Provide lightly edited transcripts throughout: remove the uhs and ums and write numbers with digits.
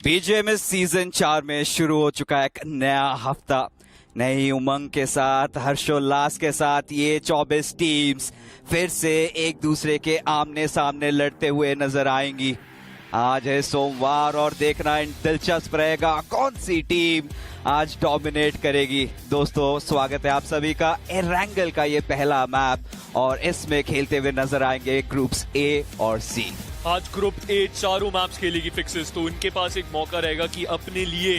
BJMS season 4 में शुरू हो चुका है एक नया हफ्ता। नई उमंग के साथ, हर्षोल्लास के साथ ये 24 टीम्स फिर से एक दूसरे के आमने सामने लड़ते हुए नजर आएंगी। आज है सोमवार और देखना दिलचस्प रहेगा कौन सी टीम आज डोमिनेट करेगी। दोस्तों, स्वागत है आप सभी का एरंगल का ये पहला मैप और इसमें खेलते हुए नजर आएंगे ग्रुप्स ए और सी। आज ग्रुप ए चारों मैप्स खेलेगी फिक्सेस, तो उनके पास एक मौका रहेगा कि अपने लिए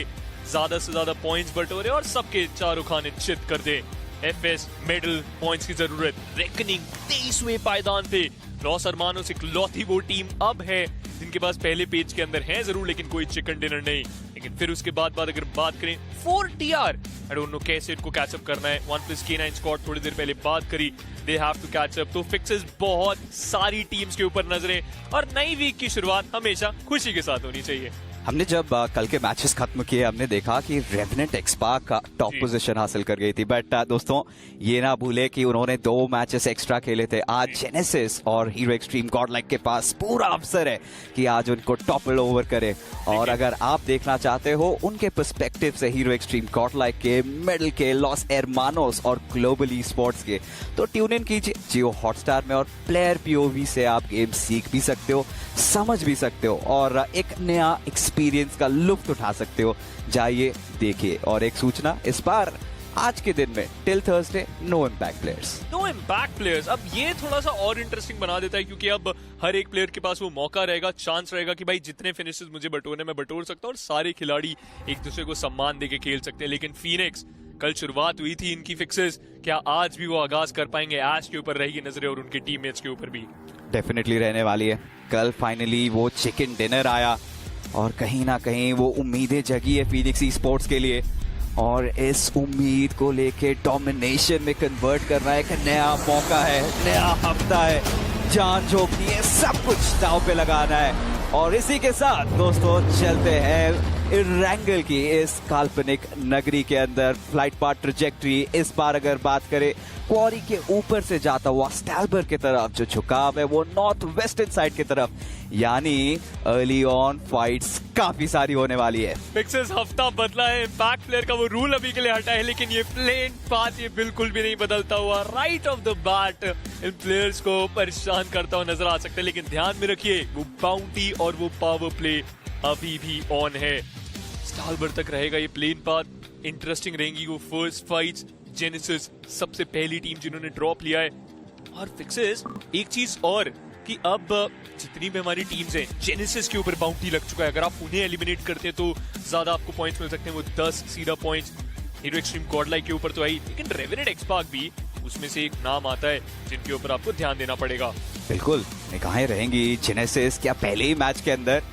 ज्यादा से ज्यादा पॉइंट्स बटोरे और सबके चारों खाने चित कर दे। एफएस मेडल पॉइंट्स की जरूरत, रेकनिंग 23वें पायदान पे। लॉस हरमानोस इकलौती वो टीम अब है जिनके पास पहले पेज के अंदर है जरूर, लेकिन कोई चिकन डिनर नहीं। लेकिन फिर उसके बाद अगर बात करें 4TR, आई डोंट नो कैसे इनको कैचअप करना है। 1+K9 स्क्वाड थोड़ी देर पहले बात करी, दे हैव टू कैचअप। तो फिक्सेस बहुत सारी टीम्स के ऊपर नजरें, और नई वीक की शुरुआत हमेशा खुशी के साथ होनी चाहिए। हमने जब कल के मैचेस खत्म किए, हमने देखा कि रेवेनेंट एक्सपार्क का टॉप पोजीशन हासिल कर गई थी। बट दोस्तों, ये ना भूले कि उन्होंने 2 मैचेस एक्स्ट्रा खेले थे। आज जेनेसिस और हीरो एक्सट्रीम गॉडलाइक के पास पूरा अवसर है कि आज उनको टॉपल ओवर करे। और अगर आप देखना चाहते हो उनके पर्सपेक्टिव से हीरो एक्सट्रीम गॉडलाइक के, मेडल के, लॉस एरमानोस और ग्लोबल ई स्पोर्ट्स के, तो ट्यून इन कीजिए जियो हॉटस्टार में और प्लेयर पीओवी से आप गेम सीख भी सकते हो, समझ भी सकते हो और एक नया एक्सपीरियंस का लुत्फ उठा सकते हो। जाइए देखिए। और एक सूचना, इस बार आज के दिन में till Thursday no impact players. No impact players, अब ये थोड़ा सा और इंटरेस्टिंग बना देता है, क्योंकि अब हर एक प्लेयर के पास वो मौका रहेगा, चांस रहेगा कि भाई जितने फिनिशेस मुझे बटोरने में बटोर सकता हूँ, और सारे खिलाड़ी एक दूसरे को सम्मान देके खेल सकते हैं। लेकिन फीनिक्स, कल शुरुआत हुई थी इनकी फिक्सेस, क्या आज भी वो आगाज कर पाएंगे? एश के ऊपर रहेगी नजरें और उनके टीममेट्स के ऊपर भी डेफिनेटली रहने वाली है। कल फाइनली वो चिकन डिनर आया और कहीं ना कहीं वो उम्मीदें जगी है फीनिक्स ई स्पोर्ट्स के लिए, और इस उम्मीद को लेके डोमिनेशन में कन्वर्ट करना एक नया मौका है, नया हफ्ता है, जान झोंकनी है, सब कुछ दांव पे लगाना है। और इसी के साथ दोस्तों चलते हैं एरंगल की इस काल्पनिक नगरी के अंदर। फ्लाइट पाथ ट्रैजेक्टरी इस बार अगर बात करें, क्वारी के ऊपर से जाता हुआ स्टैल्बर की तरफ जो झुकाव है वो नॉर्थ वेस्टर्न साइड की तरफ, यानी अर्ली ऑन फाइट्स काफी सारी होने वाली है। फिक्सेस हफ्ता बदला है, इम्पैक्ट प्लेयर का वो रूल अभी के लिए हटा है, लेकिन ये प्लेन पाथ ये बिल्कुल भी नहीं बदलता हुआ। Right of the bat in players को परेशान करता हुआ नजर आ सकता है। लेकिन ध्यान में रखिए, वो बाउंटी और वो पावर प्ले अभी भी ऑन है। स्टालबर तक रहेगा ये प्लेन पाथ। इंटरेस्टिंग रहेंगी वो फर्स्ट फाइट्स। जेनेसिस सबसे पहली टीम जिन्होंने ड्रॉप लिया है। और फिक्सेस एक चीज और कि अब जितनी भी हमारी टीम्स हैं, जेनेसिस के ऊपर बाउंटी लग चुका है। अगर आप उन्हें एलिमिनेट करते हैं तो ज्यादा आपको पॉइंट्स मिल सकते हैं, वो 10 सीधा पॉइंट्स। हीरो एक्सट्रीम गॉडलाइक के ऊपर तो आई, लेकिन रेवेनेंट एक्सपार्क भी उसमें से एक नाम आता है जिनके ऊपर आपको ध्यान देना पड़ेगा। बिल्कुल निगाहें रहेंगी जेनेसिस क्या पहले ही मैच के अंदर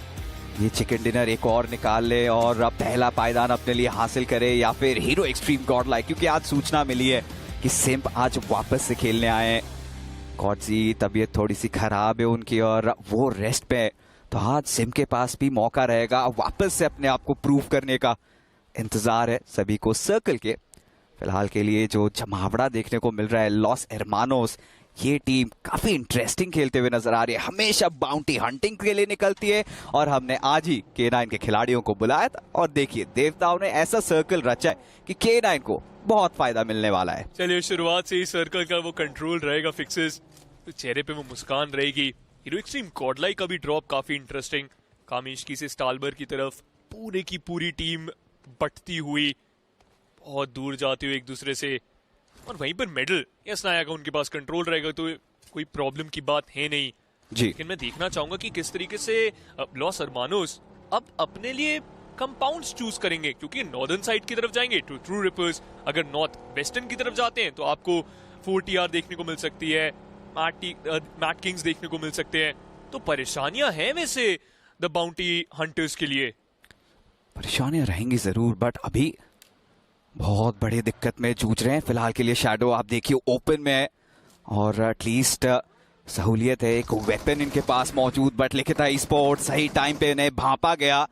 ये चिकन डिनर एक और निकाल ले और पहला पायदान अपने लिए हासिल करे, या फिर हीरो एक्सट्रीम गॉडलाइक, क्योंकि आज सूचना मिली है कि सिम्प आज वापस से खेलने आए हैं। गॉडजी तबीयत थोड़ी सी खराब है उनकी और वो रेस्ट पे है, तो आज सिम्प के पास भी मौका रहेगा वापस से अपने आप को प्रूव करने का। इंतजार है सभी को सर्कल के। फिलहाल के लिए जो जमावड़ा देखने को मिल रहा है, लॉस एरमानोस, ये टीम काफी इंटरेस्टिंग खेलते हुए नजर आ रही है। हमेशा बाउंटी हंटिंग के लिए निकलती है और हमने आज ही K9 के खिलाड़ियों को बुलाया था और देखिए देवताओं ने ऐसा सर्कल रचा है कि K9 को बहुत फायदा मिलने वाला है। चलिए, शुरुआत से ही सर्कल का वो कंट्रोल रहेगा फिक्सेस, तो चेहरे पे वो मुस्कान रहेगी। हीरो एक्सट्रीम गॉडलाइक का भी ड्रॉप काफी इंटरेस्टिंग। कामिश्की से स्टालबर की तरफ पूरे की पूरी टीम बटती हुई, बहुत दूर जाती हुई एक दूसरे से। और वहीं पर मेडल यस नाया का उनके पास कंट्रोल रहेगा, तो कोई प्रॉब्लम की बात है नहीं जी। लेकिन मैं देखना चाहूंगा कि किस तरीके से लॉस हरमानोस अब अपने लिए कंपाउंड्स चूज करेंगे, क्योंकि नॉर्दर्न साइड की तरफ जाएंगे तो ट्रू रिपर्स, अगर नॉर्थ वेस्टर्न की तरफ जाते हैं तो आपको 4TR देखने को मिल सकती है, मैट किंग्स देखने को मिल सकते हैं। तो परेशानियां हैं वैसे द बाउंटी हंटर्स के लिए। परेशानियां रहेंगी जरूर, बट अभी बहुत बड़ी दिक्कत में जूझ रहे हैं। फिलहाल के लिए शैडो आप देखिए ओपन में है और एटलीस्ट सहूलियत है, एक वेपन इनके पास मौजूद, बट लिखिता ई स्पोर्ट्स सही टाइम पे इन्हें भांपा गया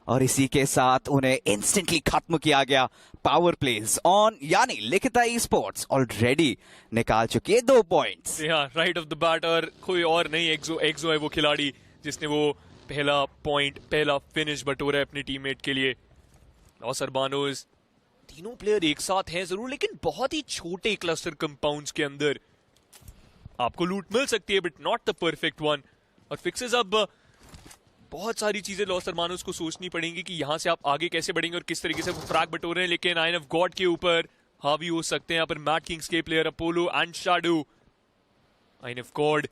और इसी के साथ उन्हें इंस्टेंटली खत्म किया गया। पावर प्लेज ऑन, यानी लिखिता ई स्पोर्ट्स ऑलरेडी निकाल चुकी है 2 points. Right of the bat, और कोई और नहीं, एक्सो है वो खिलाड़ी जिसने वो पहला पॉइंट, पहला फिनिश बटोरा है अपनी टीममेट के लिए। लॉस हर्बानोस, तीनों प्लेयर एक साथ हैं जरूर, लेकिन बहुत ही छोटे क्लस्टर कंपाउंड्स के अंदर आपको लूट मिल सकती है, but not the perfect one. और फिक्सेस अब बहुत सारी चीजें लॉस हर्बानोस को सोचनी पड़ेंगी कि यहां से आप आगे कैसे बढ़ेंगे और किस तरीके से वो फ्रैग बटोरे हैं। लेकिन आइन ऑफ गॉड के ऊपर हावी हो सकते हैं यहाँ पर मैड किंग्स के प्लेयर अपोलो एंड शैडो। आइन ऑफ गॉड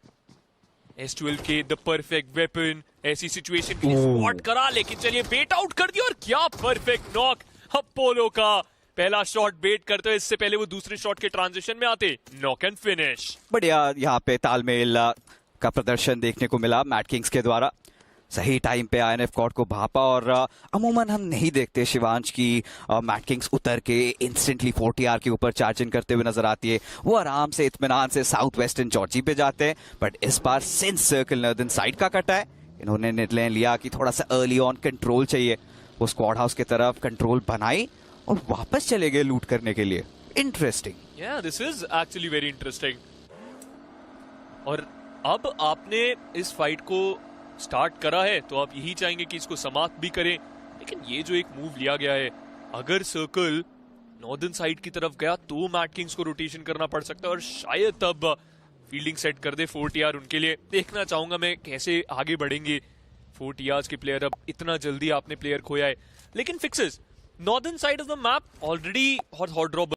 S12 के द परफेक्ट वेपन, ऐसी सिचुएशन के लिए स्पॉट करा, लेकिन चलिए बेट आउट कर दिया। और क्या परफेक्ट नॉक अपोलो का, पहला शॉट बेट करते हुए, इससे पहले वो दूसरे शॉट के ट्रांजिशन में आते, नॉक एंड फिनिश। बढ़िया यहाँ पे तालमेल का प्रदर्शन देखने को मिला मैड किंग्स के द्वारा। सही टाइम पे INF गॉड को भापा और अमूमन हम नहीं देखते शिवांश की मैड किंग्स उतर के इंस्टेंटली 40R के ऊपर चार्जिंग करते हुए नजर आती है। वो आराम से इत्मीनान से साउथ वेस्टर्न जॉर्जी पे जाते हैं, बट इस बार सिंस सर्कल नॉर्दर्न साइड का कटा है, इन्होंने निर्णय लिया कि थोड़ा सा अर्ली ऑन कंट्रोल चाहिए। वो स्क्वाड हाउस की तरफ कंट्रोल बनाई और वापस चले गए लूट करने के लिए। इंटरेस्टिंग। या this is actually very interesting. और अब आपने इस फाइट को स्टार्ट करा है तो आप यही चाहेंगे कि इसको समाप्त भी करें। लेकिन ये जो एक मूव लिया गया है, अगर सर्कल नॉर्दर्न साइड की तरफ गया तो मैड किंग्स को रोटेशन करना पड़ सकता है और शायद तब फील्डिंग सेट कर दे 40R उनके लिए। देखना चाहूंगा मैं कैसे आगे बढ़ेंगे 40R के प्लेयर। अब इतना जल्दी आपने प्लेयर खोया है। लेकिन fixes northern side of the map already hot drop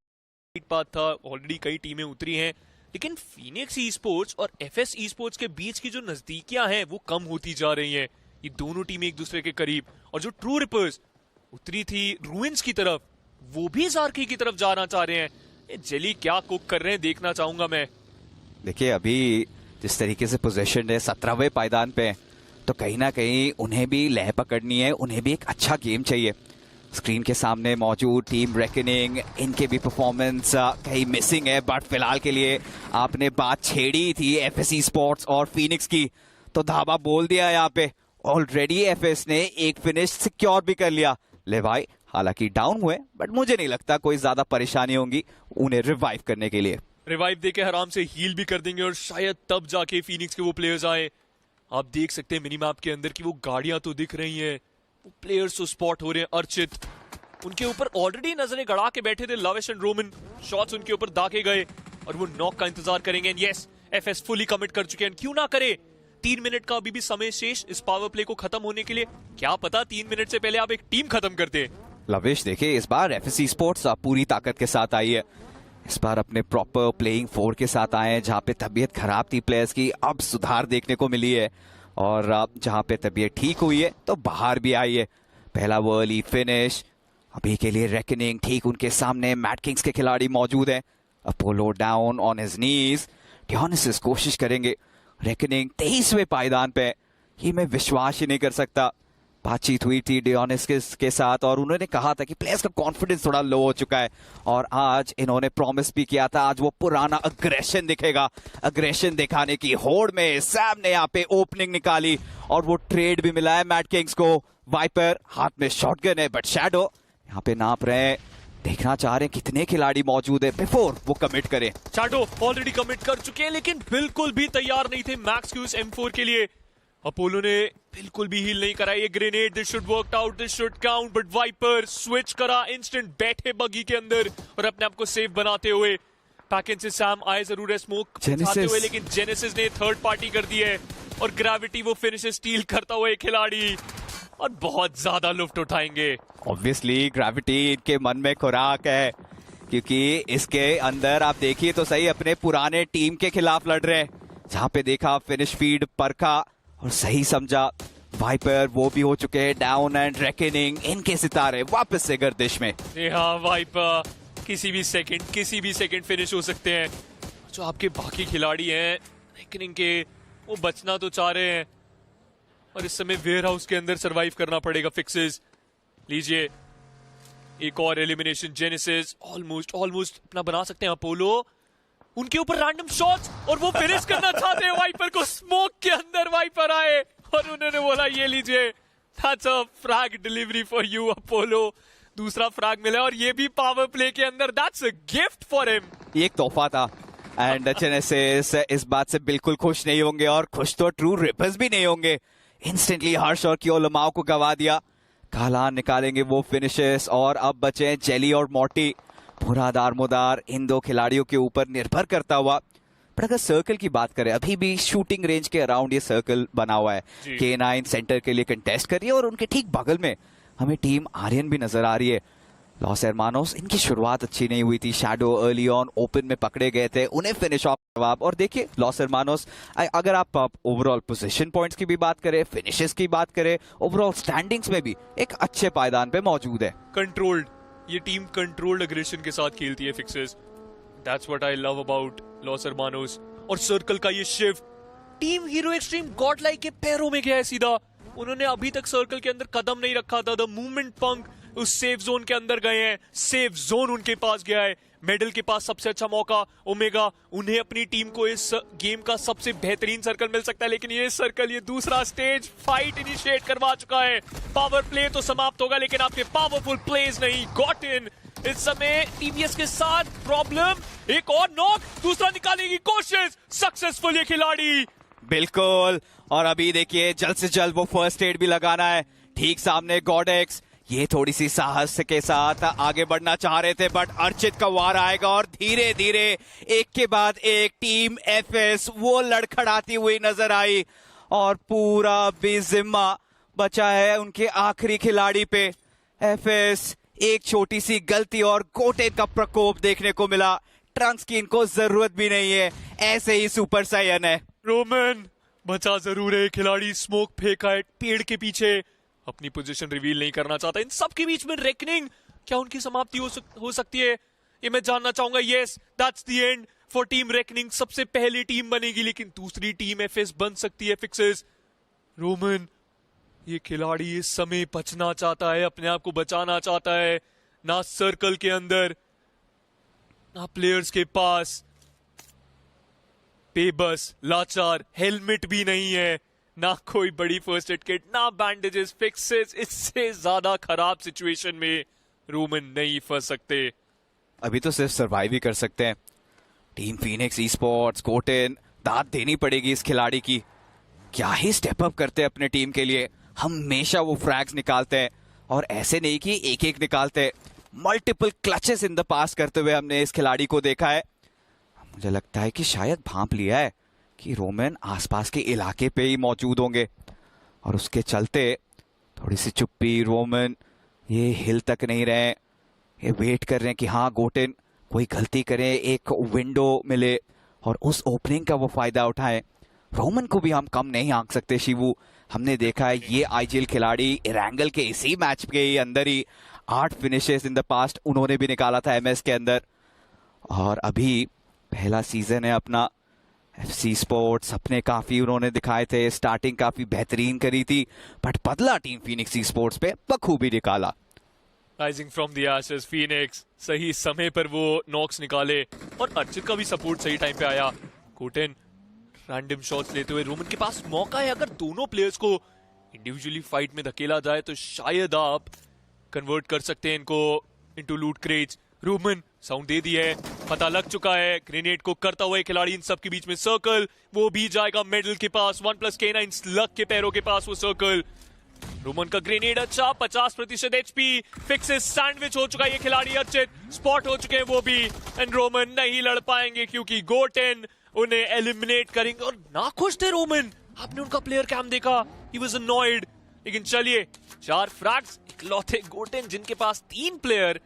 path था, ऑलरेडी कई टीमें उतरी हैं। लेकिन फीनिक्स ई स्पोर्ट्स और FS ई स्पोर्ट्स के बीच की जो नजदीकियां हैं वो कम होती जा रही हैं। ये दोनों टीमें एक दूसरे के करीब, और जो ट्रू रिपर्स उतरी थी रूइंस की तरफ, वो भी ज़ार्की की तरफ जाना चाह रहे हैं। ये जेली क्या कुक कर रहे हैं देखना चाहूंगा मैं। देखिए अभी जिस तरीके से पोजीशन है 17वें पायदान पे, तो कहीं ना कहीं उन्हें भी लय पकड़नी है, उन्हें भी एक अच्छा गेम चाहिए। स्क्रीन के सामने मौजूद टीम रेकनिंग, इनके भी परफॉर्मेंस कहीं मिसिंग है, बट फिलहाल के लिए आपने बात छेड़ी थी FS ई स्पोर्ट्स और फीनिक्स की, तो धावा बोल दिया यहाँ पे। ऑलरेडी FS ने एक फिनिश सिक्योर भी कर लिया। ले भाई हालांकि डाउन हुए, बट मुझे नहीं लगता कोई ज्यादा परेशानी होगी उन्हें रिवाइव करने के लिए। रिवाइव देके आराम से हील भी कर देंगे और शायद तब जाके फीनिक्स के वो प्लेयर्स आए। आप देख सकते हैं मिनी मैप के अंदर की वो गाड़ियां तो दिख रही हैं, वो प्लेयर्स तो स्पॉट हो रहे हैं। अर्चित उनके ऊपर ऑलरेडी नजरें गड़ा के बैठे थे, लविश एंड रोमन शॉट्स उनके ऊपर दागे गए और वो नॉक का इंतजार करेंगे। यस, FS फुली कमिट कर चुके हैं, क्यों ना करे। 3 मिनट का अभी भी समय शेष इस पावर प्ले को खत्म होने के लिए। क्या पता 3 मिनट से पहले आप एक टीम खत्म करते। लविश देखिए इस बार FS ई स्पोर्ट्स पूरी ताकत के साथ आई है। इस बार अपने प्रॉपर प्लेइंग 4 के साथ आए हैं। जहां पे तबीयत खराब थी प्लेयर्स की, अब सुधार देखने को मिली है, और जहां पे तबीयत ठीक हुई है तो बाहर भी आई है। पहला वो अर्ली फिनिश अभी के लिए रेकनिंग ठीक उनके सामने। मैड किंग्स के खिलाड़ी मौजूद हैं। Apollo down on his knees, Dionysus कोशिश करेंगे। रेकनिंग 23वें पायदान पे, ये मैं विश्वास ही नहीं कर सकता। बातचीत हुई थी डियोनिसिस के साथ और उन्होंने कहा था कि प्लेयर्स का कॉन्फिडेंस थोड़ा लो हो चुका है, और आज इन्होंने प्रॉमिस भी किया था आज वो पुराना अग्रेशन दिखेगा। अग्रेशन दिखाने की होड़ में सैम ने यहाँ पे ओपनिंग निकाली और वो ट्रेड भी मिला है मैड किंग्स को। वाइपर हाथ में शॉटगन है, बट शैडो यहाँ पे नाप रहे हैं, देखना चाह रहे हैं कितने खिलाड़ी मौजूद है बिफोर वो कमिट करें। शैडो ऑलरेडी कमिट कर चुके हैं, लेकिन बिल्कुल भी तैयार नहीं थे मैक्स क्यूज M4 के लिए। अपोलो ने बिल्कुल भी हील नहीं करा। ये grenade, this should work out, this should count, but Viper switch करा इंस्टेंट, बैठे बगी के अंदर और अपने आप को सेफ बनाते हुए। पैकेज से सैम आए जरूर है स्मोक आते हुए, लेकिन जेनेसिस ने थर्ड पार्टी कर दी है और ग्रेविटी वो फिनिश स्टील करता हुआ एक खिलाड़ी, और बहुत ज्यादा लुफ्ट उठाएंगे। ऑब्वियसली ग्रेविटी इनके मन में खुराक है, क्योंकि इसके अंदर आप देखिए तो सही अपने पुराने टीम के खिलाफ लड़ रहे हैं। जहां पे देखा फिनिश फीड परखा और सही समझा। वाइपर वो भी हो चुके हैं डाउन, एंड रेकनिंग इनके सितारे वापस से गर्दिश में। हाँ वाइपर किसी भी सेकंड फिनिश हो सकते हैं। जो आपके बाकी खिलाड़ी हैं रेकनिंग के, वो बचना तो चाह रहे हैं और इस समय वेयर हाउस के अंदर सरवाइव करना पड़ेगा। फिक्सेस लीजिए, एक और एलिमिनेशन। जेनेसिस ऑलमोस्ट अपना बना सकते हैं। अपोलो उनके ऊपर रैंडम शॉट्स और वो फिनिश करना चाहते हैं वाइपर को। स्मोक के अंदर वाइपर आए और उन्होंने बोला ये लीजिए, that's a frag delivery for you Apollo. दूसरा फ्रैग मिला और ये भी पावर प्ले के अंदर, that's a gift for him. ये एक तोहफा था, एंड जेनेसिस इस बात से बिल्कुल खुश नहीं होंगे, और खुश तो ट्रू रिपर्स भी नहीं होंगे। इंस्टेंटली हर्ष और क्यो लमाओ को गवा दिया। कालान निकालेंगे वो फिनिशेस और अब बचे हैं जेली और मोटी। पूरा दारमोदार इन दो खिलाड़ियों के ऊपर निर्भर करता हुआ। पर अगर सर्कल की बात करें, अभी भी शूटिंग रेंज के अराउंड ये सर्कल बना हुआ है। K9 सेंटर के लिए कंटेस्ट कर रही है और उनके ठीक बगल में हमें टीम आर्यन भी नजर आ रही है। लॉस एरमानोस, इनकी शुरुआत अच्छी नहीं हुई थी। शैडो अर्ली ऑन ओपन में पकड़े गए थे, उन्हें फिनिश ऑफ जवाब। और देखिए लॉस एरमानोस, अगर आप ओवरऑल पोजीशन पॉइंट्स की भी बात करें, फिनिशेस की बात करें, ओवरऑल स्टैंडिंग्स में भी एक अच्छे पायदान पे मौजूद है। कंट्रोल्ड, ये टीम कंट्रोल्ड एग्रेशन के साथ खेलती है fixes. That's what I love about Los Hermanos. और सर्कल का ये shift, team hero extreme god like के पैरों में गया है सीधा। उन्होंने अभी तक सर्कल के अंदर कदम नहीं रखा था। द मूवमेंट पंक उस सेफ जोन के अंदर गए हैं, सेफ जोन उनके पास गया है। मेडल के पास सबसे अच्छा मौका ओमेगा, उन्हें अपनी टीम को इस गेम का सबसे बेहतरीन सर्कल मिल सकता है। लेकिन ये सर्कल, ये दूसरा स्टेज फाइट इनिशिएट करवा चुका है। पावर प्ले तो समाप्त होगा लेकिन आपके पावरफुल प्लेज नहीं। गॉट इन इस समय टीवीएस के साथ प्रॉब्लम। एक और नॉक, दूसरा निकालने की कोशिश, सक्सेसफुल ये खिलाड़ी। बिल्कुल, और अभी देखिए जल्द से जल्द वो फर्स्ट एड भी लगाना है। ठीक सामने गॉडेक्स, ये थोड़ी सी साहस के साथ आगे बढ़ना चाह रहे थे, बट अर्चित का वार आएगा और धीरे धीरे एक के बाद एक टीम एफएस वो लड़खड़ाती हुई नजर आई। और पूरा बेजिम्मा बचा है उनके आखिरी खिलाड़ी पे। एफएस, एक छोटी सी गलती और गोटेन का प्रकोप देखने को मिला। ट्रंक्स की इनको जरूरत भी नहीं है, ऐसे ही सुपर सायन है। रोमन बचा जरूर है खिलाड़ी, स्मोक फेंका है पेड़ के पीछे, अपनी पोजीशन रिवील नहीं करना चाहता। इन सब के बीच में रेकनिंग, क्या उनकी समाप्ति हो सकती है, ये मैं जानना चाहूंगा। Yes, that's the end for team reckoning. सबसे पहली टीम बनेगी लेकिन दूसरी टीम एफएस बन सकती है फिक्सेस। रोमन, ये खिलाड़ी इस समय बचना चाहता है, अपने आप को बचाना चाहता है। ना सर्कल के अंदर, ना प्लेयर्स के पास, बेबस, लाचार, हेलमेट भी नहीं है, ना कोई बड़ी फर्स्ट एड किट, ना बैंडेजेस, फिक्सेस। इससे ज्यादा खराब सिचुएशन में रोमन नहीं फंस सकते। अभी तो सिर्फ सर्वाइव ही कर सकते हैं। Team Phoenix e sports, Goten, दाद देनी पड़ेगी इस खिलाड़ी की। क्या ही स्टेप अप करते हैं अपने टीम के लिए। हमेशा वो फ्रैग्स निकालते हैं और ऐसे नहीं कि एक एक निकालते, मल्टीपल क्लचेस इन द पास करते हुए हमने इस खिलाड़ी को देखा है। मुझे लगता है कि शायद भांप लिया है कि रोमन आसपास के इलाके पे ही मौजूद होंगे और उसके चलते थोड़ी सी चुप्पी। रोमन ये हिल तक नहीं रहे, ये वेट कर रहे हैं कि हाँ गोटेन कोई गलती करे, एक विंडो मिले और उस ओपनिंग का वो फायदा उठाए। रोमन को भी हम कम नहीं आंक सकते शिवू। हमने देखा है ये आईजीएल खिलाड़ी इरैंगल के इसी मैच के अंदर ही 8 फिनिशेस इन द पास्ट उन्होंने भी निकाला था एमएस के अंदर। और अभी पहला सीजन है अपना एफसी स्पोर्ट्स, अपने काफी उन्होंने दिखाए थे, स्टार्टिंग काफी बेहतरीन करी थी, बट बदला टीम फीनिक्स ई स्पोर्ट्स पे बखूबी निकाला। Rising from the ashes Phoenix, सही समय पर वो नॉक्स निकाले और अर्चित का भी सपोर्ट सही टाइम पे आया। गोटेन रैंडम शॉट्स लेते हुए, रोमन के पास मौका है, अगर दोनों प्लेयर्स को इंडिविजुअली फाइट में धकेला जाए तो शायद आप कन्वर्ट कर सकते हैं इनको इनटू लूट क्रेज। रोमन साउंड दे दी है, पता लग चुका है, ग्रेनेड को करता हुआ खिलाड़ी इन सब के बीच में सर्कल, वो भी जाएगा मेडल के पास। 1+K9 स्लग के पैरों के पास वो सर्कल। रोमन का ग्रेनेड अच्छा, 50% एचपी, फिक्सेस सैंडविच हो चुका है ये खिलाड़ी। अर्चित स्पॉट हो चुके हैं वो भी, एंड रोमन नहीं लड़ पाएंगे क्योंकि गोटेन उन्हें एलिमिनेट करेंगे। और नाखुश थे रोमन, आपने उनका प्लेयर कैम देखा, ही वाज अनॉयड। लेकिन चलिए, 4 फ्रैग्स, इकलौते गोटेन जिनके पास 3 प्लेयर,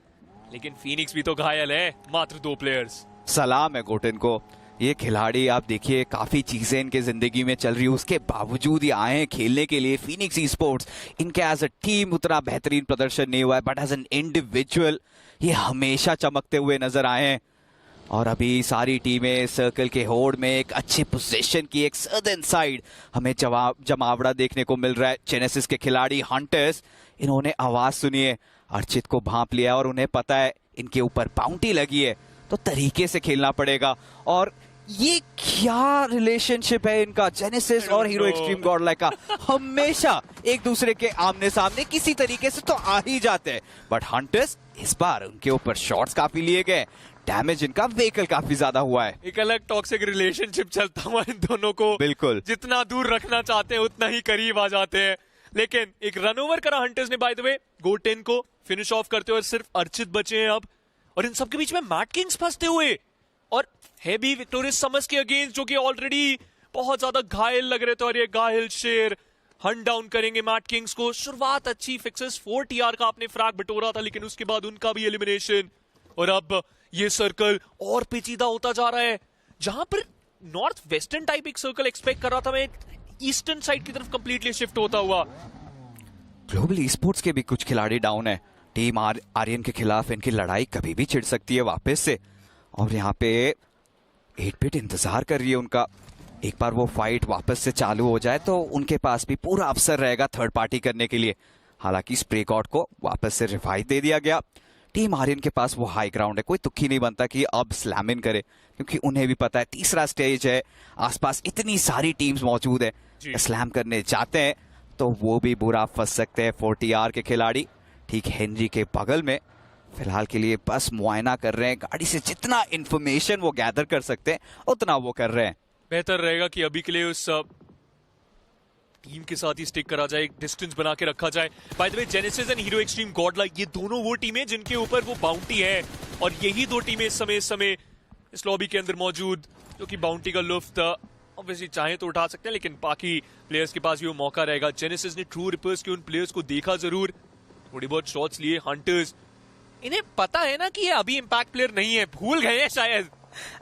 लेकिन फीनिक्स भी तो घायल है, मात्र 2 प्लेयर्स। सलाम है गोटेन को। ये खिलाड़ी आप देखिए काफी चीजें इनके जिंदगी में चल रही है, उसके बावजूद ये आए हैं खेलने के लिए फीनिक्स ई स्पोर्ट्स। इनके एज अ टीम उतना बेहतरीन प्रदर्शन नहीं हुआ है, बट एज एन इंडिविजुअल ये हमेशा चमकते हुए नजर आए हैं। और अभी सारी टीमें सर्कल के होड़ में एक अच्छी पोजीशन की एक सदर्न साइड हमें जमावड़ा देखने को मिल रहा है। जेनेसिस के खिलाड़ी हंटर्स, इन्होंने आवाज सुनी है, अर्चित को भांप लिया और उन्हें पता है इनके ऊपर बाउंटी लगी है, तो तरीके से खेलना पड़ेगा। और ये क्या रिलेशनशिप है इनका, जेनेसिस और हीरो एक्सट्रीम गॉडलाइक का? हमेशा एक दूसरे के आमने सामने किसी तरीके से तो आ ही जाते हैं, बट हंटर्स इस बार उनके ऊपर शॉट्स काफी लिए गए, डैमेज इनका व्हीकल काफी ज्यादा हुआ है। एक अलग टॉक्सिक रिलेशनशिप चलता हुआ इन दोनों को, बिल्कुल जितना दूर रखना चाहते हैं उतना ही करीब आ जाते हैं। लेकिन एक रन ओवर करा हंटर्स ने बाय द वे, गो 10 को फिनिश ऑफ करते हुए सिर्फ अर्चित बचे हैं अब, और इन सबके बीच में मैट किंग्स फंसते हुए और हैवी विक्टोरियस समस के अगेंस्ट, जो कि ऑलरेडी बहुत ज्यादा घायल लग रहे थे, और ये घायल शेर हंट डाउन करेंगे मैट किंग्स को। शुरुआत अच्छी, फिक्सेस 4 TR का आपने फ्रैग बटोरा था, लेकिन उसके बाद उनका भी एलिमिनेशन, और अब ये सर्कल और पेचीदा होता जा रहा है। जहां पर नॉर्थ वेस्टर्न टाइप एक सर्कल एक्सपेक्ट कर रहा था मैं, ईस्टर्न साइड की तरफ कंप्लीटली शिफ्ट होता हुआ। ग्लोबल ई स्पोर्ट्स के भी कुछ खिलाड़ी डाउन है। टीम आर्यन के खिलाफ इनकी लड़ाई कभी भी छिड़ सकती है वापस से, और यहाँ पे 8-बिट इंतजार कर रही है उनका। एक बार वो फाइट वापस से चालू हो जाए तो उनके पास भी पूरा अवसर रहेगा थर्ड पार्टी करने के लिए। हालांकि स्प्रे गॉड को वापस से रिवाइव दे दिया गया। टीम आर्यन के पास वो हाई ग्राउंड है, कोई तुक्की नहीं बनता कि अब स्लैम इन करे, क्योंकि उन्हें भी पता है तीसरा स्टेज है, आसपास इतनी सारी टीम्स मौजूद है, स्लैम करने जाते हैं तो वो भी बुरा फंस सकते हैं 4TR के खिलाड़ी। ठीक हेनरी के बगल में फिलहाल के लिए बस मुआयना कर रहे हैं, गाड़ी से जितना इंफॉर्मेशन वो गैदर कर सकते हैं उतना वो कर रहे हैं। बेहतर रहेगा कि अभी के लिए उस टीम के साथ ही स्टिक करा जाए, एक डिस्टेंस बना के रखा जाए। By the way, genesis and hero extreme Godlike, ये दोनों वो टीमें जिनके ऊपर वो बाउंटी है, और यही दो टीमें इस समय इस लॉबी के अंदर मौजूद, जो कि बाउंटी का लुफ्त ऑब्वियसली चाहे तो उठा सकते हैं, लेकिन बाकी प्लेयर्स के पास भी वो मौका रहेगा। जेनेसिस ने ट्रू रिपर्स के उन प्लेयर्स को देखा जरूर, थोड़ी बहुत शॉट्स लिए। हंटर्स, इन्हें पता है ना कि ये अभी इम्पैक्ट प्लेयर नहीं है, भूल गए हैं शायद,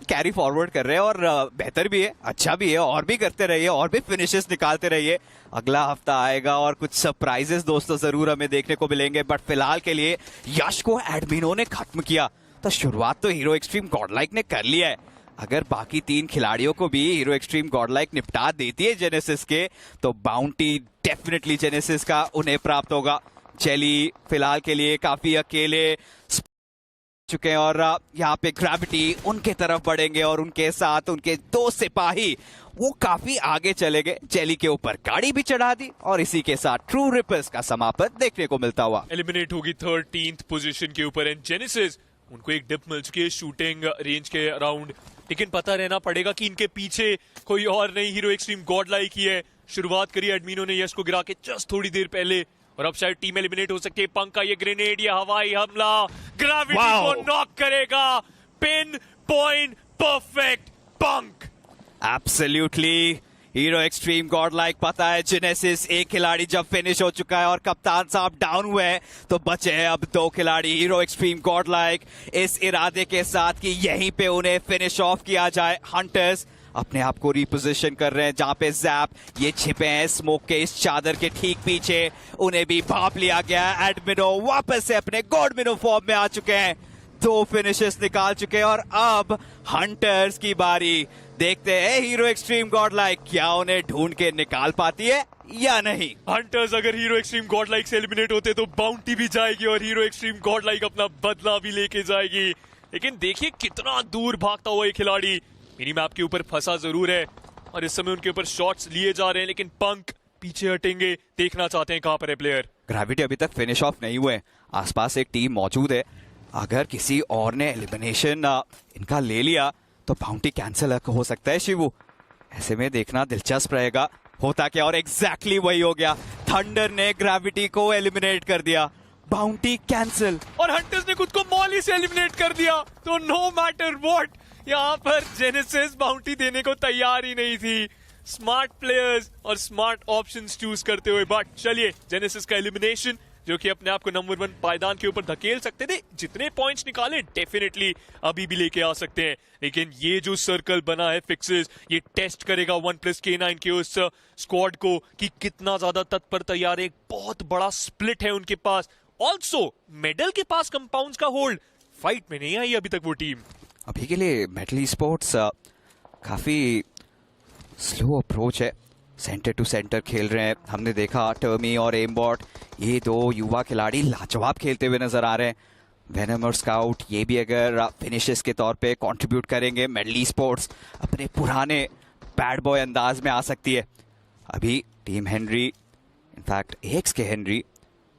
कैरी फॉरवर्ड कर रहे हैं, और बेहतर भी है, अच्छा भी है, और भी करते रहिए, और भी फिनिशेस निकालते रहिए। अगला हफ्ता आएगा और कुछ सरप्राइजेस दोस्तों जरूर हमें देखने को मिलेंगे, बट फिलहाल के लिए यश को एडमिनो ने खत्म किया, तो शुरुआत तो हीरो एक्सट्रीम गॉडलाइक ने कर लिया है। अगर बाकी 3 खिलाड़ियों को भी हीरो एक्सट्रीम गॉडलाइक निपटा देती है जेनेसिस के, तो बाउंटी डेफिनेटली जेनेसिस का उन्हें प्राप्त होगा। जेली फिलहाल के लिए काफी अकेले चुके हैं, और यहाँ पे ग्रेविटी उनके तरफ बढ़ेंगे, और उनके साथ उनके 2 सिपाही वो काफी आगे चले गए। जेली के ऊपर गाड़ी भी चढ़ा दी, और इसी के साथ ट्रू रिपर्स का समापन देखने को मिलता हुआ। एलिमिनेट होगी 13th पोजीशन के ऊपर, एंड जेनेसिस उनको एक डिप मिल चुकी है शूटिंग रेंज के अराउंड, लेकिन पता रहना पड़ेगा कि इनके पीछे कोई और नहीं, हीरो एक्सट्रीम गॉडलाइक ही है। शुरुआत करी एडमिनो ने यश को गिरा के जस्ट थोड़ी देर पहले, और अब शायद टीम एलिमिनेट हो सकती है। पंक का ये ग्रेनेड, ये हवाई हमला ग्रेविटी को नॉक करेगा, पिन पॉइंट परफेक्ट पंक। एब्सोल्युटली, हीरो एक्सट्रीम गॉडलाइक पता है जेनेसिस एक खिलाड़ी जब फिनिश हो चुका है और कप्तान साहब डाउन हुए हैं, तो बचे हैं अब 2 खिलाड़ी। हीरो एक्सट्रीम गॉडलाइक इस इरादे के साथ कि यहीं पे उन्हें फिनिश ऑफ किया जाए। हंटर्स अपने आप को रिपोजिशन कर रहे हैं, जहां पे जैप ये छिपे हैं स्मोक के इस चादर के ठीक पीछे, उन्हें भी भाप लिया गया। एडमिनो वापस से अपने गॉडमिनो फॉर्म में आ चुके हैं, 2 फिनिशेस निकाल चुके हैं, और अब हंटर्स की बारी। देखते हैं हीरो एक्सट्रीम गॉडलाइक क्या उन्हें ढूंढ के निकाल पाती है या नहीं। हंटर्स अगर हीरो एक्सट्रीम गॉडलाइक से एलिमिनेट होते तो बाउंटी भी जाएगी, और हीरो एक्सट्रीम गॉडलाइक अपना बदला भी लेके जाएगी। लेकिन देखिए कितना दूर भागता हुआ ये खिलाड़ी मिनी मैप के ऊपर फंसा जरूर है, और इस समय उनके ऊपर शॉट्स लिए जा रहे हैं, लेकिन पंक पीछे हटेंगे, देखना चाहते हैं कहां पर है प्लेयर। ग्रेविटी अभी तक फिनिश ऑफ नहीं हुए, आसपास एक टीम मौजूद है। अगर किसी और ने एलिमिनेशन इनका ले लिया तो बाउंटी कैंसिल हो सकता है शिवू। ऐसे में देखना दिलचस्प रहेगा होता क्या, और एग्जैक्टली वही हो गया। थंडर ने ग्रेविटी को एलिमिनेट कर दिया, बाउंटी कैंसिल, और हंटर्स ने खुद को मॉली से एलिमिनेट कर दिया। तो नो मैटर व्हाट, यहाँ पर जेनेसिस बाउंटी देने को तैयार ही नहीं थी। स्मार्ट प्लेयर्स और स्मार्ट ऑप्शंस चूज करते हुए, बट चलिए जेनेसिस का एलिमिनेशन, जो कि अपने आप को नंबर 1 पायदान के ऊपर धकेल सकते थे, जितने पॉइंट्स निकाले डेफिनेटली अभी भी लेके आ सकते हैं। लेकिन ये जो सर्कल बना है फिक्सेस, ये टेस्ट करेगा 1+K9 के उस स्क्वाड को कि कितना ज्यादा तत्पर तैयार है। एक बहुत बड़ा स्प्लिट है उनके पास, ऑल्सो मेडल के पास कंपाउंड्स का होल्ड, फाइट में नहीं आई अभी तक वो टीम। अभी के लिए मेटल स्पोर्ट्स काफी स्लो अप्रोच है, सेंटर टू सेंटर खेल रहे हैं। हमने देखा टर्मी और एमबॉट, ये 2 युवा खिलाड़ी लाजवाब खेलते हुए नजर आ रहे हैं। वेनम और स्काउट ये भी अगर फिनिशेस के तौर पे कंट्रीब्यूट करेंगे, मेडल स्पोर्ट्स अपने पुराने बैड बॉय अंदाज में आ सकती है। अभी टीम हेनरी, इनफैक्ट एक्स के हेनरी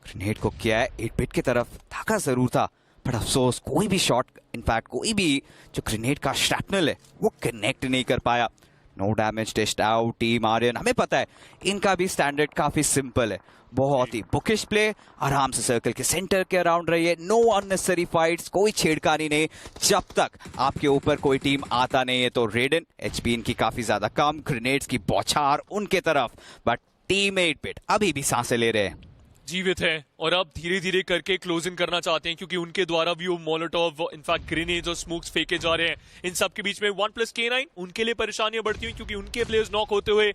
ग्रेनेड को किया है 8-बिट की तरफ, धाका जरूर था बट अफसोस कोई भी शॉट, इनफैक्ट कोई भी जो ग्रेनेड का श्रैपनल है वो कनेक्ट नहीं कर पाया। No damage test out team Aryan. हमें पता है इनका भी स्टैंडर्ड काफी सिंपल है, बहुत ही बुकिश प्ले, आराम से सर्कल के सेंटर के अराउंड रहिए, नो अननेसेसरी फाइट्स, कोई छेड़खानी नहीं। जब तक आपके ऊपर कोई टीम आता नहीं है तो रेडन एचपी इनकी काफी ज्यादा कम, ग्रेनेड्स की बौछार उनके तरफ, बट टीम 8-बिट अभी भी सांसें ले रहे हैं, जीवित है और अब धीरे धीरे करके क्लोजिंग करना चाहते हैं क्योंकि उनके द्वारा भी वो मोलोटोव, इनफैक्ट ग्रेनेड्स और स्मोक्स फेंके जा रहे हैं। इन सब के बीच में 1+K9 उनके लिए परेशानियां बढ़ती हुई क्योंकि उनके प्लेयर्स नॉक होते हुए।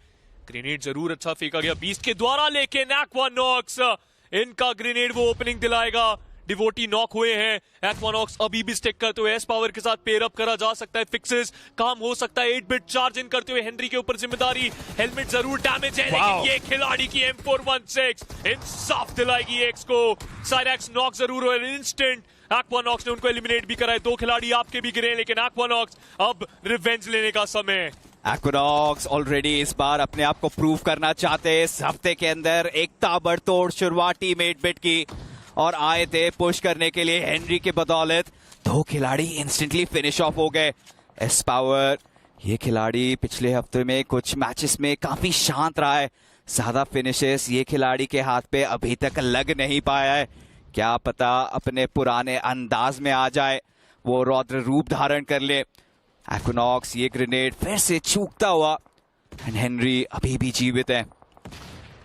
ग्रेनेड जरूर अच्छा फेंका गया बीस्ट के द्वारा, लेकिन एक्वानॉक्स इनका ग्रेनेड वो ओपनिंग दिलाएगा। डिवोटी नॉक हुए हैं, एक्वानॉक्स अभी भी स्टिक करते हुए एस पावर के साथ पेयर अप करा जा सकता है, फिक्सेस काम हो सकता है। 8-बिट चार्ज इन करते हुए हेनरी के ऊपर जिम्मेदारी, हेलमेट जरूर डैमेज है लेकिन ये खिलाड़ी की M416 इंसाफ दिलाएगी एक्स को। साइरेक्स नॉक जरूर हुए इंस्टेंट, एक्वानॉक्स ने उनको एलिमिनेट भी कराए। 2 खिलाड़ी आपके भी गिरे लेकिन एक्वानॉक्स अब रिवेंज लेने का समय। एक्वानॉक्स ऑलरेडी इस बार अपने आप को प्रूव करना चाहते हैं। इस हफ्ते के अंदर एक ताबड़तोड़ शुरुआत टीम 8-बिट की और आए थे पुश करने के लिए हेनरी के बदौलत। 2 खिलाड़ी इंस्टेंटली फिनिश ऑफ हो गए। एस पावर ये खिलाड़ी पिछले हफ्ते में कुछ मैचेस में काफी शांत रहा है, ज्यादा फिनिशेस ये खिलाड़ी के हाथ पे अभी तक लग नहीं पाया है। क्या पता अपने पुराने अंदाज में आ जाए, वो रौद्र रूप धारण कर ले। एक्वानॉक्स ये ग्रेनेड फिर से चूकता हुआ एंड हेनरी अभी भी जीवित है।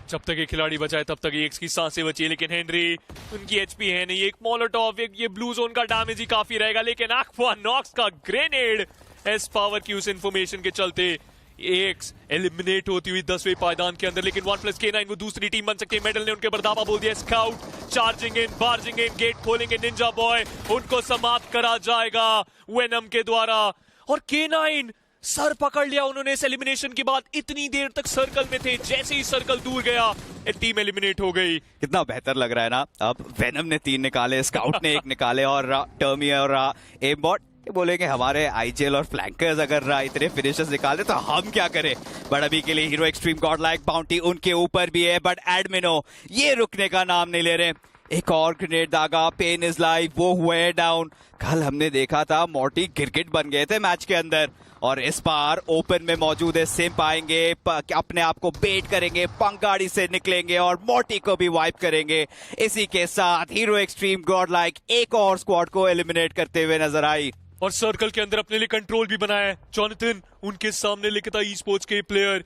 जब तक ये खिलाड़ी बचा है तब तक एक्स की सांसें बची है लेकिन हेनरी, उनकी एचपी है नहीं। एक मोलोटॉव, एक ये ब्लू जोन का डैमेज ही काफी रहेगा लेकिन एक्वानॉक्स का ग्रेनेड एस पावर की उस इंफॉर्मेशन के चलते एक्स एलिमिनेट होती हुई 10वें पायदान के अंदर। लेकिन 1+K9 वो दूसरी टीम बन सकती है। मेडल ने उनके बर्दावा बोल दिया। स्काउट चार्जिंग इन, बार्जिंग इन, गेट खोलेंगे निंजा बॉय, उनको समाप्त करा जाएगा वेनम के द्वारा। और K9 सर पकड़ लिया उन्होंने इस एलिमिनेशन के बाद। इतनी देर तक सर्कल में थे, जैसे ही सर्कल दूर गया टीम एलिमिनेट हो गई। कितना बेहतर लग रहा है ना। अब वेनम ने 3 निकाले, स्काउट ने 1 निकाले और टर्मी और एमबॉट बोलेंगे हमारे आईजेल और फ्लैंकर्स अगर इतने फिनिशर्स निकाले तो हम क्या करें। बट अभी के लिए hero extreme god like bounty उनके ऊपर भी है, बट एडमिनो ये रुकने का नाम नहीं ले रहे। एक और ग्रेनेड दागा, पेन इज लाइव, वो हुए डाउन। कल हमने देखा था मॉर्टी गिरगिट बन गए थे मैच के अंदर और इस बार ओपन में मौजूद है। सिम्प आएंगे, अपने आप को बेट करेंगे, पंख गाड़ी से निकलेंगे और मॉर्टी को भी वाइप करेंगे। इसी के साथ हीरो एक्सट्रीम गॉड लाइक एक और स्क्वाड को एलिमिनेट करते हुए नजर आई और सर्कल के अंदर अपने लिए कंट्रोल भी बनाया है। जॉनथन उनके सामने लिखता ई स्पोर्ट्स के प्लेयर,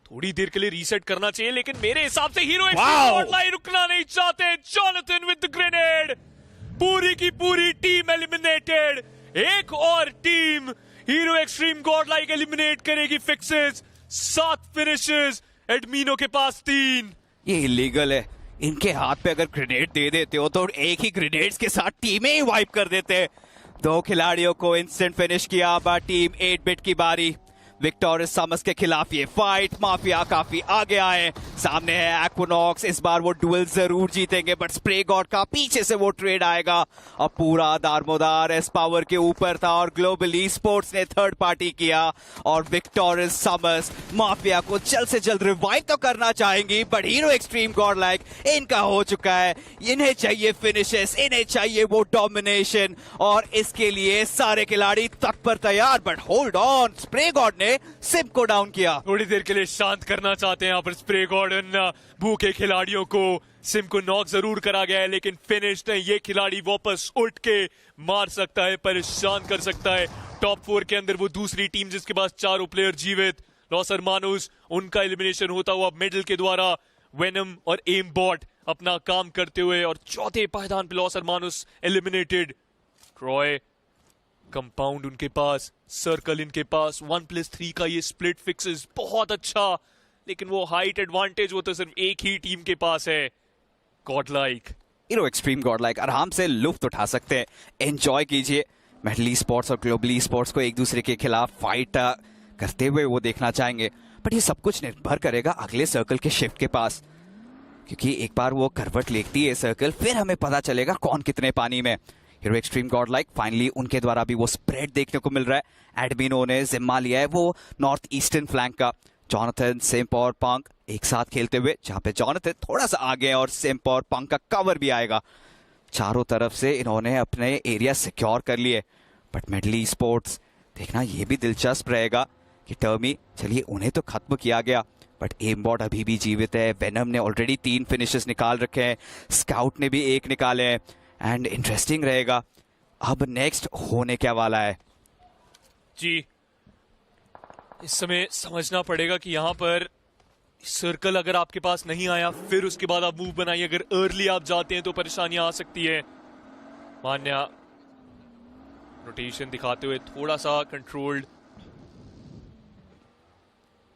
थोड़ी देर के लिए रीसेट करना चाहिए लेकिन मेरे हिसाब से हीरो एक्सट्रीम गॉड लाइक रुकना नहीं चाहते। जॉनथन विद द ग्रेनेड, पूरी की पूरी टीम एलिमिनेटेड। एक और team hero extreme god like eliminate करेगी फिक्सेस। 7 फिनिशेस, एडमिनो के पास 3। ये इलीगल है। इनके हाथ पे अगर ग्रेनेड दे देते हो तो एक ही ग्रेनेड्स के साथ टीमें ही वाइप कर देते। 2 खिलाड़ियों को इंस्टेंट फिनिश किया। टीम 8-बिट की बारी। विक्टोरियस समस के खिलाफ ये फाइट, माफिया काफी आगे आए। सामने है एक्वानॉक्स, इस बार वो डुएल जरूर जीतेंगे बट स्प्रे गॉड का पीछे से वो ट्रेड आएगा। अब पूरा दारमोदार एस पावर के ऊपर था और ग्लोबल ई स्पोर्ट्स ने थर्ड पार्टी किया और विक्टोरियस समस माफिया को जल्द से जल्द रिवाइव तो करना चाहेंगी but hero extreme god like इनका हो चुका है। इन्हें चाहिए फिनिशेस, इन्हें चाहिए वो डोमिनेशन और इसके लिए सारे खिलाड़ी तत्पर तैयार। But hold on, spray God ने सिम को डाउन किया। थोड़ी देर के लिए शांत करना चाहते हैं यहाँ पर स्प्रे गॉर्डन भूखे खिलाड़ियों को। सिम को नॉक जरूर करा गया है लेकिन फिनिश नहीं। ये खिलाड़ी वापस उठ के मार सकता है, परेशान कर सकता है। टॉप 4 के अंदर वो दूसरी टीम जिसके पास 4 प्लेयर जीवित, लॉस अरमानुस, उनका एलिमिनेशन होता हुआ मिडल के द्वारा। वेनम और एम बॉट अपना काम करते हुए और चौथे पायदान पे लॉस अरमानुस एलिमिनेटेड। ट्रॉय कंपाउंड उनके पास, सर्कल इनके पास। 1+3 का ये स्प्लिट फिक्सेस बहुत अच्छा लेकिन वो हाइट एडवांटेज वो तो सिर्फ एक ही टीम के पास है। God like hero extreme god like आराम से लुफ्त उठा सकते हैं, एंजॉय कीजिए। मेडली स्पोर्ट्स और ग्लोबली स्पोर्ट्स को एक दूसरे के खिलाफ फाइट करते हुए वो देखना चाहेंगे बट ये सब कुछ निर्भर करेगा अगले सर्कल के शिफ्ट के पास, क्योंकि एक बार वो करवट लेती है सर्कल फिर हमें पता चलेगा कौन कितने पानी में। Hero extreme god like finally उनके द्वारा भी वो स्प्रेड देखने को मिल रहा है। एडमिनो ने जिम्मा लिया है वो नॉर्थ ईस्टर्न फ्लैंक का। जॉनथन, सिम्प और पंक एक साथ खेलते हुए, जहां पे जॉनथन थोड़ा सा आगे है और सिम्प और पंक का कवर भी आएगा। चारों तरफ से इन्होंने अपने एरिया सिक्योर कर लिए, बट मेडली स्पोर्ट्स देखना ये भी दिलचस्प रहेगा कि टर्मी, चलिए उन्हें तो खत्म किया गया, बट एमबॉट अभी भी जीवित है। वेनम ने ऑलरेडी 3 फिनिशेस निकाल रखे हैं, स्काउट ने भी 1 निकाले हैं, एंड इंटरेस्टिंग रहेगा अब नेक्स्ट होने क्या वाला है। जी, इस समय समझना पड़ेगा कि यहाँ पर सर्कल अगर आपके पास नहीं आया, फिर उसके बाद आप मूव बनाइए। अगर अर्ली आप जाते हैं तो परेशानियां आ सकती है। मान्या रोटेशन दिखाते हुए थोड़ा सा कंट्रोल्ड,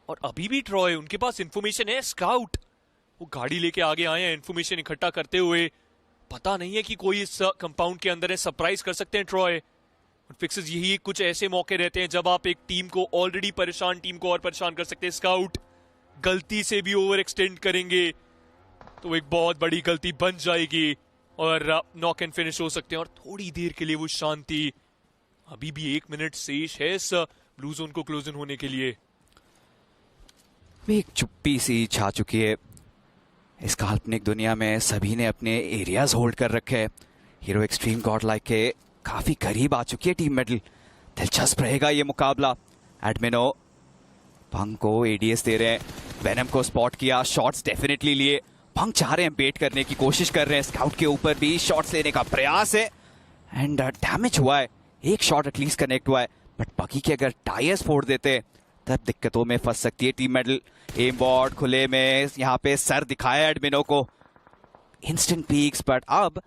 और अभी भी ट्रॉय, उनके पास इंफॉर्मेशन है। स्काउट वो गाड़ी लेके आगे आए हैं इंफॉर्मेशन इकट्ठा करते हुए। पता नहीं है कि कोई इस कंपाउंड के अंदर है, सरप्राइज कर सकते हैं ट्रॉय। फिक्सेस यही कुछ ऐसे मौके रहते हैं जब आप एक टीम को ऑलरेडी परेशान टीम को और परेशान कर सकते हैं। स्काउट गलती से भी ओवर एक्सटेंड करेंगे तो एक बहुत बड़ी गलती बन जाएगी और नॉक एंड फिनिश हो सकते हैं, और थोड़ी देर के लिए वो शांति। अभी भी 1 मिनट शेष है इस ब्लू जोन को क्लोज इन होने के लिए। एक चुप्पी सी छा चुकी है इस काल्पनिक दुनिया में। सभी ने अपने एरियाज होल्ड कर रखे हैं। हीरो एक्सट्रीम गॉड लाइक के काफी करीब आ चुकी है टीम मेडल। दिलचस्प रहेगा ये मुकाबला। एडमिनो भंग को एडीएस दे रहे हैं, वेनम को स्पॉट किया, शॉट्स डेफिनेटली लिए। भंग चाह रहे हैं बेट करने की कोशिश कर रहे हैं, स्काउट के ऊपर भी शॉट्स लेने का प्रयास है, एंड डैमेज हुआ है। एक शॉट एटलीस्ट कनेक्ट हुआ है, बट बाकी के अगर टायर्स फोड़ देते तब दिक्कतों में फंस सकती है टीम मेडल। एम बॉट खुले में यहाँ पे सर दिखाया एडमिनो को, इंस्टेंट पीक्स, बट अब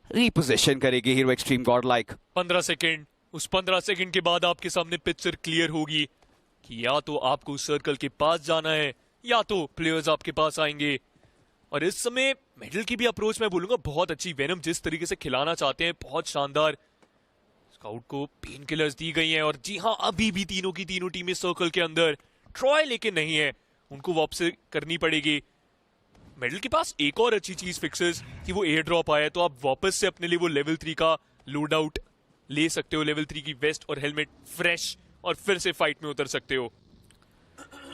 रिपोजिशन करेगी hero extreme god like. 15 second, उस 15 सेकेंड के बाद आपके सामने पिक्चर क्लियर होगी कि या तो आपको सर्कल के पास जाना है या तो प्लेयर्स आपके पास आएंगे। और इस समय मेडल की भी अप्रोच मैं बोलूंगा बहुत अच्छी। वेनम जिस तरीके से खिलाना चाहते हैं बहुत शानदार। स्काउट को पेन किलर्स दी गई हैं, और जी हाँ अभी भी तीनों की तीनों टीमें सर्कल के अंदर। ट्रॉय लेकिन नहीं है, उनको वापस करनी पड़ेगी। मेडल के पास एक और अच्छी चीज फिक्सेस कि वो एयर ड्रॉप आया, तो आप वापस से अपने लिए वो लेवल 3 का लोड आउट ले सकते हो, लेवल 3 की वेस्ट और हेलमेट फ्रेश, और फिर से फाइट में उतर सकते हो।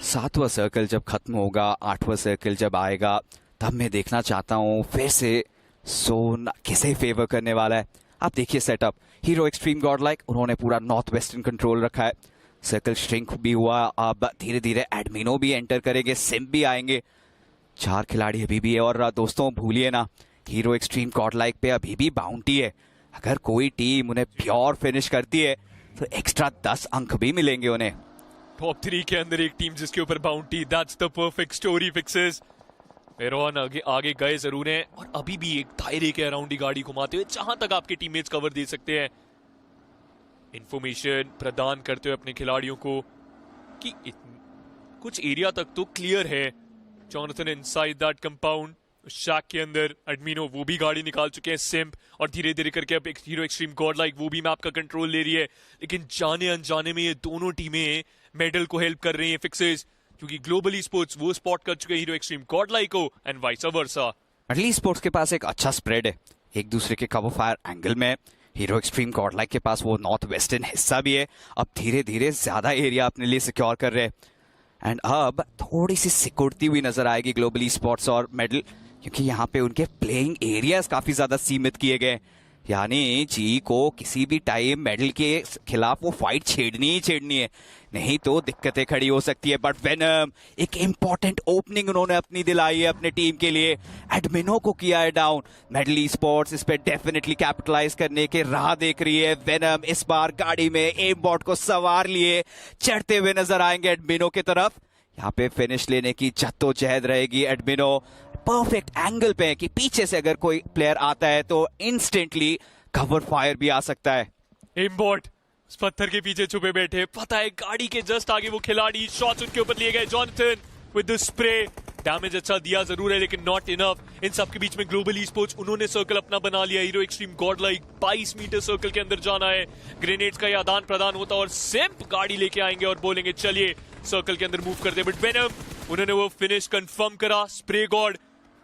7वां सर्कल जब खत्म होगा, 8वां सर्कल जब आएगा, तब मैं देखना चाहता हूँ फिर से सोन किसे फेवर करने वाला है। आप देखिए setup, hero extreme god like उन्होंने पूरा नॉर्थ वेस्टर्न कंट्रोल रखा है। सर्कल श्रिंक भी हुआ, अब धीरे धीरे एडमिनो भी एंटर करेंगे, सिम भी आएंगे। 4 खिलाड़ी अभी भी है, और दोस्तों भूलिए ना हीरो एक्सट्रीम गॉड लाइक पे अभी भी बाउंटी है। अगर कोई टीम उन्हें प्योर फिनिश करती है तो एक्स्ट्रा 10 अंक भी मिलेंगे उन्हें। टॉप 3 के अंदर एक टीम जिसके ऊपर bounty, that's the perfect story fixes. Veyron आगे गए जरूर हैं, और अभी भी एक दायरे के अराउंड ही गाड़ी घुमाते हुए जहां तक आपके टीममेट्स कवर दे सकते हैं। इंफॉर्मेशन प्रदान करते हुए अपने खिलाड़ियों को कि कुछ एरिया तक तो क्लियर है। जॉनथन इनसाइड दैट कंपाउंड, शैक के अंदर एडमिनो वो भी गाड़ी निकाल चुके हैं, सिम्प, और धीरे धीरे करके अब हीरो एक्सट्रीम गॉड लाइक वो भी मैप का कंट्रोल ले रही है। लेकिन जाने अनजाने में ये दोनों टीमें मेडल को हेल्प कर रही हैं फिक्सेस, क्योंकि ग्लोबली स्पोर्ट्स वो स्पॉट कर चुके हैं हीरो एक्सट्रीम गॉड लाइक को, and vice versa. Medley sports के पास एक अच्छा स्प्रेड है, एक दूसरे के कवर फायर एंगल में। हीरो एक्सट्रीम गॉड लाइक के पास वो नॉर्थ वेस्टर्न हिस्सा भी है, अब धीरे धीरे ज्यादा एरिया अपने लिए सिक्योर कर रहे हैं। एंड अब थोड़ी सी सिकुड़ती हुई नजर आएगी ग्लोबली स्पोर्ट्स और मेडल, क्योंकि यहाँ पे उनके प्लेइंग एरियाज काफी ज्यादा सीमित किए गए। यानी जी को किसी भी टाइम मेडल के खिलाफ वो फाइट छेड़नी ही छेड़नी है, नहीं तो दिक्कतें खड़ी हो सकती है। बट वेनम एक इंपॉर्टेंट ओपनिंग उन्होंने अपनी दिलाई है अपने टीम के लिए, एडमिनो को किया है डाउन। मेडली स्पोर्ट्स इस पे डेफिनेटली कैपिटलाइज करने के राह देख रही है। वेनम इस बार गाड़ी में एम बॉट को सवार लिए चढ़ते हुए नजर आएंगे एडमिनो की तरफ। यहाँ पे फिनिश लेने की जद्दोजहद रहेगी। एडमिनो परफेक्ट एंगल पे है कि पीछे से अगर कोई प्लेयर आता है तो इंस्टेंटली कवर फायर भी आ सकता है। एमबॉट उस पत्थर के पीछे छुपे बैठे, पता है गाड़ी के जस्ट आगे वो खिलाड़ी, शॉट्स उनके ऊपर लिए गए। Jonathan with the spray, damage अच्छा दिया जरूर है लेकिन नॉट इनफ। इन सब के बीच में ग्लोबली स्पोर्ट्स उन्होंने सर्कल अपना बना लिया। Hero extreme god like 22 metre circle के अंदर जाना है, ग्रेनेड्स का आदान प्रदान होता और सिम्प गाड़ी लेके आएंगे और बोलेंगे चलिए सर्कल के अंदर मूव करते हैं। बट वेनम उन्होंने वो फिनिश कंफर्म करा। स्प्रे गॉड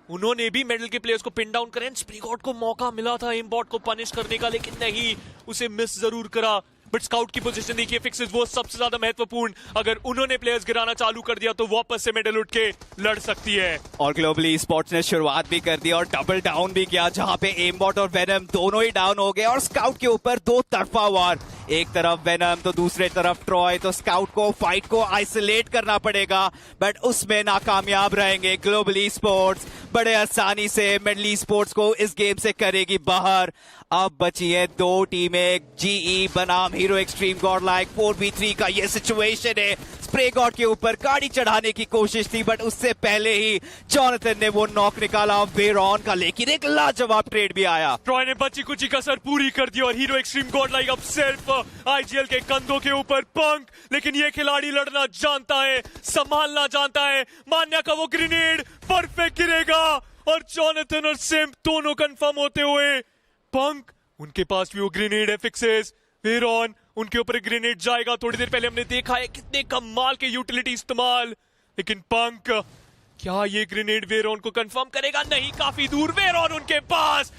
उन्होंने भी मेडल के प्लेयर्स को पिन डाउन करें। स्प्रे गॉड को मौका मिला था एमबॉट को पनिश करने का, लेकिन नहीं, उसे मिस जरूर करा। बट स्काउट की पोजीशन देखिए, फिक्सेस वो सबसे ज्यादा महत्वपूर्ण, अगर उन्होंने प्लेयर्स गिराना चालू कर दिया तो वापस से मेडल उठ के लड़ सकती है। और ग्लोबली स्पोर्ट्स ने शुरुआत भी कर दी और डबल डाउन भी किया, जहां पे एमबॉट और वेनम दोनों ही डाउन हो गए और स्काउट के ऊपर दो तरफा वार, एक तरफ वेनम तो दूसरे तरफ ट्रॉय। तो स्काउट को फाइट को आइसोलेट करना पड़ेगा, बट उसमें नाकामयाब रहेंगे ग्लोबली स्पोर्ट्स। बड़े आसानी से मिडली स्पोर्ट्स को इस गेम से करेगी बाहर। अब बची है दो टीमें, जीई बनाम hero extreme god like. 4v3 का ये सिचुएशन है, स्प्रे गॉड के ऊपर गाड़ी चढ़ाने की कोशिश थी, बट उससे पहले ही जॉनथन ने वो नॉक निकाला वेरॉन का, लेकिन एक लाजवाब ट्रेड भी आया। ट्रॉय ने बची कुची कसर पूरी कर दी और हीरो एक्सट्रीम गॉड लाइक अब सिर्फ आईजीएल के कंधों के ऊपर पंख। लेकिन ये खिलाड़ी लड़ना जानता है, संभालना जानता है। मान्या का वो ग्रेनेड परफेक्ट गिरेगा और जॉनथन और सिम्प दोनों कंफर्म होते हुए पंख, उनके पास भी वो ग्रेनेड है। फिक्सेस वेरॉन, उनके ऊपर एक ग्रेनेड जाएगा। थोड़ी देर पहले हमने देखा है कितने कमाल के यूटिलिटी इस्तेमाल, लेकिन पंख क्या ये ग्रेनेड वेरॉन को कंफर्म करेगा? नहीं, काफी दूर वेरॉन उनके पास।